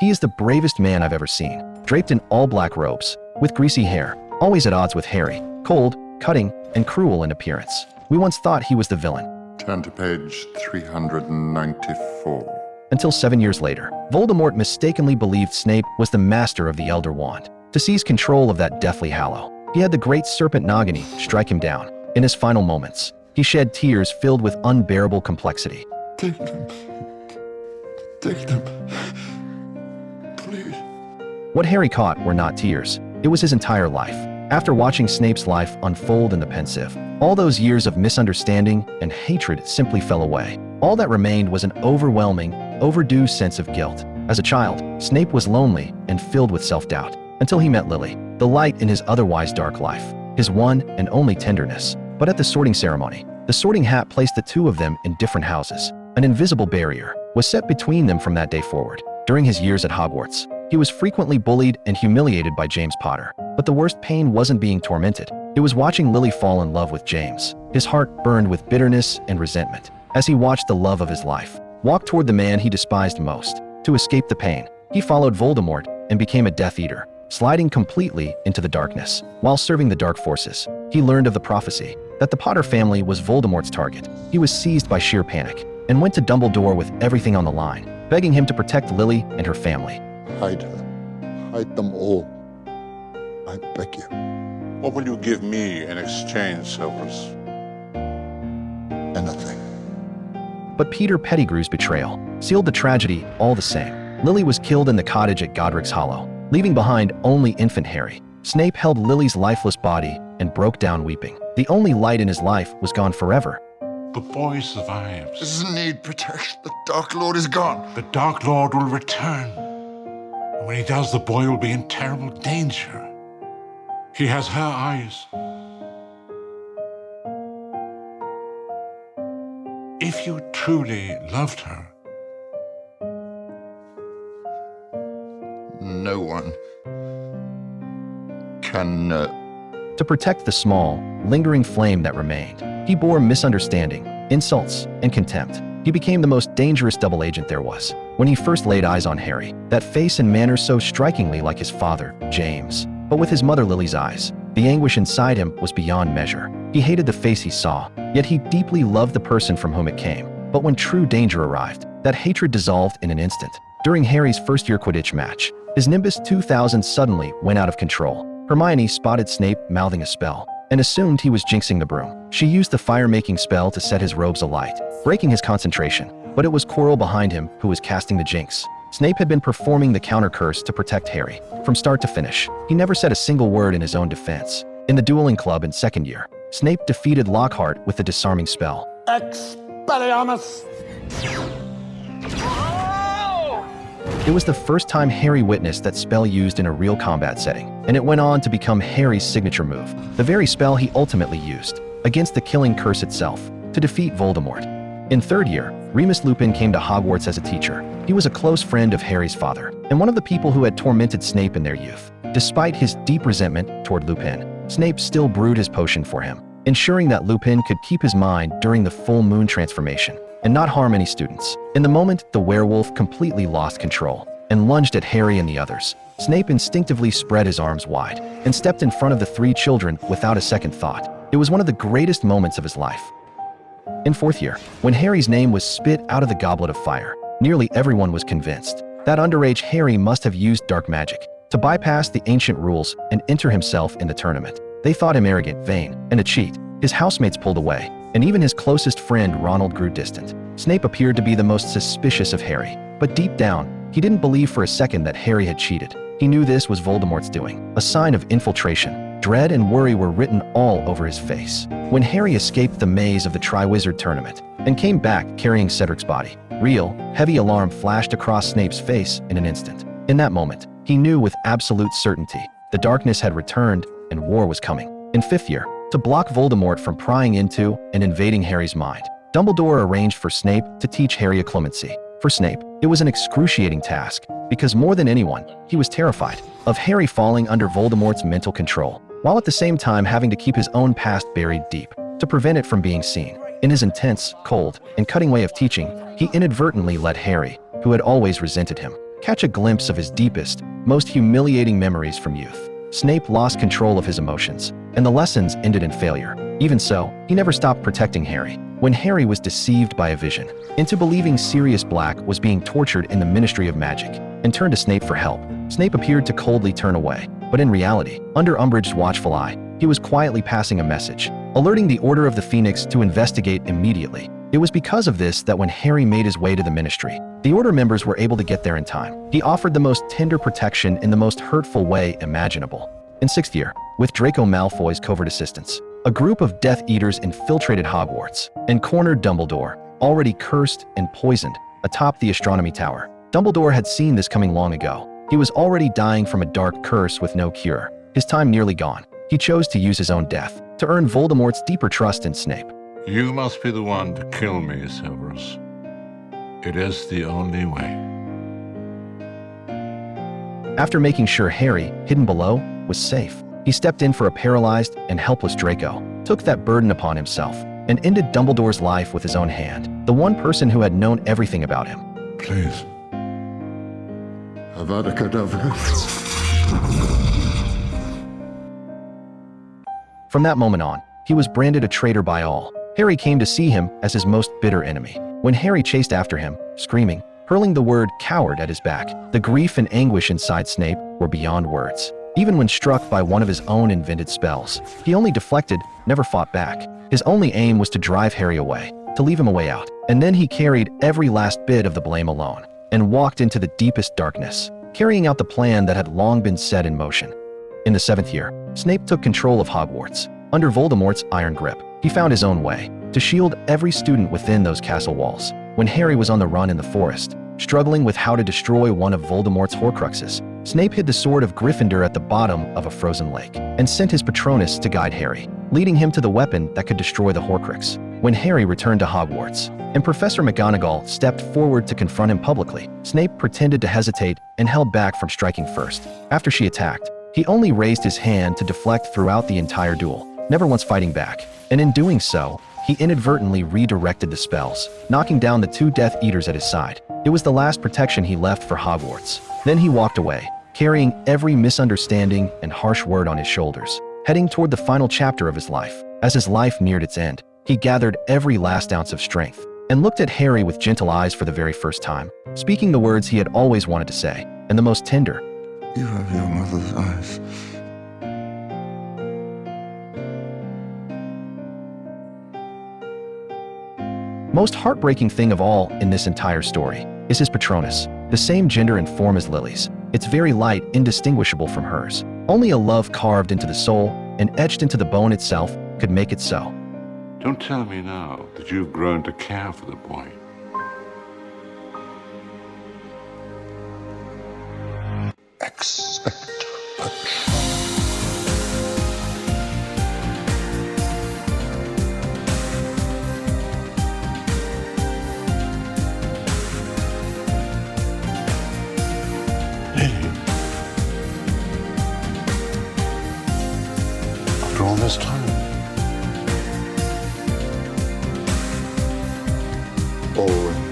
He is the bravest man I've ever seen, draped in all black robes, with greasy hair, always at odds with Harry, cold, cutting, and cruel in appearance. We once thought he was the villain. Turn to page 394. Until 7 years later, Voldemort mistakenly believed Snape was the master of the Elder Wand. To seize control of that deathly hallow, he had the great serpent Nagini strike him down. In his final moments, he shed tears filled with unbearable complexity. Take them. Take them. Please. What Harry caught were not tears. It was his entire life. After watching Snape's life unfold in the Pensieve, all those years of misunderstanding and hatred simply fell away. All that remained was an overwhelming, overdue sense of guilt. As a child, Snape was lonely and filled with self-doubt, until he met Lily, the light in his otherwise dark life, his one and only tenderness. But at the sorting ceremony, the Sorting Hat placed the two of them in different houses. An invisible barrier was set between them from that day forward. During his years at Hogwarts, he was frequently bullied and humiliated by James Potter. But the worst pain wasn't being tormented. It was watching Lily fall in love with James. His heart burned with bitterness and resentment as he watched the love of his life walk toward the man he despised most. To escape the pain, he followed Voldemort and became a Death Eater, sliding completely into the darkness. While serving the dark forces, he learned of the prophecy that the Potter family was Voldemort's target. He was seized by sheer panic and went to Dumbledore with everything on the line, begging him to protect Lily and her family. Hide her. Hide them all. I beg you. What will you give me in exchange, Severus? Anything. But Peter Pettigrew's betrayal sealed the tragedy all the same. Lily was killed in the cottage at Godric's Hollow, leaving behind only infant Harry. Snape held Lily's lifeless body and broke down weeping. The only light in his life was gone forever. The boy survives. Doesn't need protection. The Dark Lord is gone. The Dark Lord will return. And when he does, the boy will be in terrible danger. He has her eyes. If you truly loved her, No one can know. To protect the small, lingering flame that remained, he bore misunderstanding, insults, and contempt. He became the most dangerous double agent there was. When he first laid eyes on Harry, that face and manner so strikingly like his father, James, but with his mother Lily's eyes, the anguish inside him was beyond measure. He hated the face he saw, yet he deeply loved the person from whom it came. But when true danger arrived, that hatred dissolved in an instant. During Harry's first-year Quidditch match, his Nimbus 2000 suddenly went out of control. Hermione spotted Snape mouthing a spell and assumed he was jinxing the broom. She used the fire-making spell to set his robes alight, breaking his concentration. But it was Quirrell behind him who was casting the jinx. Snape had been performing the counter curse to protect Harry. From start to finish, he never said a single word in his own defense. In the dueling club in second year, Snape defeated Lockhart with the disarming spell. Expelliarmus! It was the first time Harry witnessed that spell used in a real combat setting, and it went on to become Harry's signature move, the very spell he ultimately used against the killing curse itself to defeat Voldemort. In third year, Remus Lupin came to Hogwarts as a teacher. He was a close friend of Harry's father, and one of the people who had tormented Snape in their youth. Despite his deep resentment toward Lupin, Snape still brewed his potion for him, ensuring that Lupin could keep his mind during the full moon transformation and not harm any students. In the moment, the werewolf completely lost control and lunged at Harry and the others. Snape instinctively spread his arms wide and stepped in front of the three children without a second thought. It was one of the greatest moments of his life. In fourth year, when Harry's name was spit out of the Goblet of Fire, nearly everyone was convinced that underage Harry must have used dark magic to bypass the ancient rules and enter himself in the tournament. They thought him arrogant, vain, and a cheat. His housemates pulled away, and even his closest friend Ronald grew distant. Snape appeared to be the most suspicious of Harry, but deep down, he didn't believe for a second that Harry had cheated. He knew this was Voldemort's doing, a sign of infiltration. Dread and worry were written all over his face. When Harry escaped the maze of the Triwizard Tournament and came back carrying Cedric's body, real, heavy alarm flashed across Snape's face in an instant. In that moment, he knew with absolute certainty the darkness had returned and war was coming. In fifth year, to block Voldemort from prying into and invading Harry's mind, Dumbledore arranged for Snape to teach Harry occlumency. For Snape, it was an excruciating task, because more than anyone, he was terrified of Harry falling under Voldemort's mental control, while at the same time having to keep his own past buried deep, to prevent it from being seen. In his intense, cold, and cutting way of teaching, he inadvertently let Harry, who had always resented him, catch a glimpse of his deepest, most humiliating memories from youth. Snape lost control of his emotions, and the lessons ended in failure. Even so, he never stopped protecting Harry. When Harry was deceived by a vision into believing Sirius Black was being tortured in the Ministry of Magic and turned to Snape for help, Snape appeared to coldly turn away. But in reality, under Umbridge's watchful eye, he was quietly passing a message, alerting the Order of the Phoenix to investigate immediately. It was because of this that when Harry made his way to the Ministry, the Order members were able to get there in time. He offered the most tender protection in the most hurtful way imaginable. In 6th year, with Draco Malfoy's covert assistance, a group of Death Eaters infiltrated Hogwarts and cornered Dumbledore, already cursed and poisoned, atop the Astronomy Tower. Dumbledore had seen this coming long ago. He was already dying from a dark curse with no cure. His time nearly gone. He chose to use his own death to earn Voldemort's deeper trust in Snape. You must be the one to kill me, Severus. It is the only way. After making sure Harry, hidden below, was safe, he stepped in for a paralyzed and helpless Draco, took that burden upon himself, and ended Dumbledore's life with his own hand, the one person who had known everything about him. Please. Avada Kedavra. From that moment on, he was branded a traitor by all. Harry came to see him as his most bitter enemy. When Harry chased after him, screaming, hurling the word coward at his back, the grief and anguish inside Snape were beyond words. Even when struck by one of his own invented spells, he only deflected, never fought back. His only aim was to drive Harry away, to leave him a way out. And then he carried every last bit of the blame alone, and walked into the deepest darkness, carrying out the plan that had long been set in motion. In the 7th year, Snape took control of Hogwarts. Under Voldemort's iron grip, he found his own way to shield every student within those castle walls. When Harry was on the run in the forest, struggling with how to destroy one of Voldemort's Horcruxes, Snape hid the sword of Gryffindor at the bottom of a frozen lake and sent his Patronus to guide Harry, leading him to the weapon that could destroy the Horcrux. When Harry returned to Hogwarts, and Professor McGonagall stepped forward to confront him publicly, Snape pretended to hesitate and held back from striking first. After she attacked, he only raised his hand to deflect throughout the entire duel, never once fighting back. And in doing so, he inadvertently redirected the spells, knocking down the 2 Death Eaters at his side. It was the last protection he left for Hogwarts. Then he walked away, carrying every misunderstanding and harsh word on his shoulders, heading toward the final chapter of his life. As his life neared its end, he gathered every last ounce of strength and looked at Harry with gentle eyes for the very first time, speaking the words he had always wanted to say, and the most tender. You have your mother's eyes. Most heartbreaking thing of all in this entire story is his Patronus, the same gender and form as Lily's. It's very light, indistinguishable from hers. Only a love carved into the soul and etched into the bone itself could make it so. Don't tell me now that you've grown to care for the boy. Expect Patronus. Lily. After all this time. Owen.